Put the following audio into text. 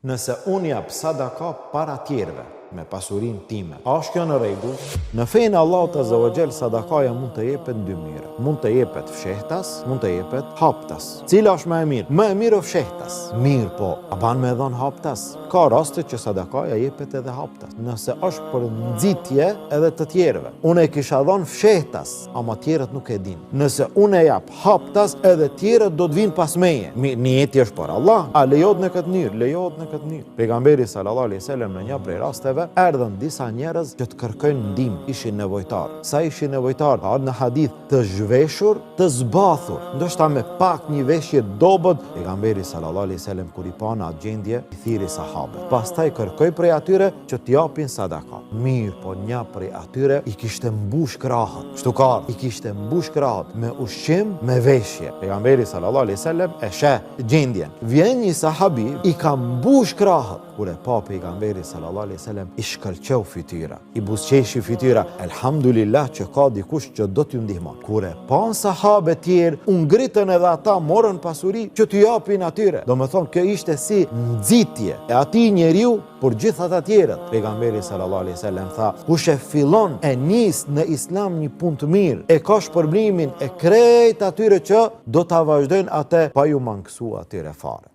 Nëse unë jap sadaka para tjerëve me pasurinë time, a është kjo në rregull? Në fenë Allahut Azza wa Jall sadakaja mund të jepet në dy mënyra. Mund të jepet fshehtas, mund të jepet haptas. Cila është më e mirë? Më e mirë fshehtas. Mirë, po, a ban me dhon haptas? Ka raste që sadakaja jepet edhe haptas. Nëse është për nxitje edhe të tjerëve. Unë e kisha dhon fshehtas, ama tjerët nuk e din. Nëse unë e jap haptas, edhe tjerët do të vinë pas meje. Niyeti është për Allah. A lejohet në këtë mënyrë? Lejohet në këtë mënyrë. Pejgamberi sallallahu alaihi wasallam në një prej rasteve erdhën disa njerëz që të kërkojnë ndihmë, ishin nevojtar. Sa ishin nevojtar? Ka në hadith të zhveshur, të zbathur, ndoshta me pak një veshje dobët. Pejgamberi sallallahu alaihi wasallam kur i pa në atë gjendje, i thiri sahabët. Pastaj kërkoi prej atyre që t'i japin sadaka. Mirë, po një prej atyre i kishte mbush krahët. Shtukar, i kishte mbush krahët me ushqim, me veshje. Pejgamberi sallallahu alaihi wasallam e sheh gjendjen. Vjen një sahabi, i ka mbush krahët. Kur e pa pejgamberi sallallahu alaihi wasallam, i shkëlqeu fytyra, i buzëqeshi fytyra. Elhamdulillah që ka dikush që do t'ju ndihmon. Kur e pa sahabët tjerë, u ngritën edhe ata, morën pasuri që t'ju japin atyre. Do me thonë, kjo ishte si nxitje e atij njeriu për gjithë ata tjerët. Pejgamberi sallallahu alaihi wasallam tha, kush e fillon e nis në Islam një punë të mirë, e ka shpërblimin e krejt atyre që do ta vazhdojnë atë pa ju mangësuar atyre fare.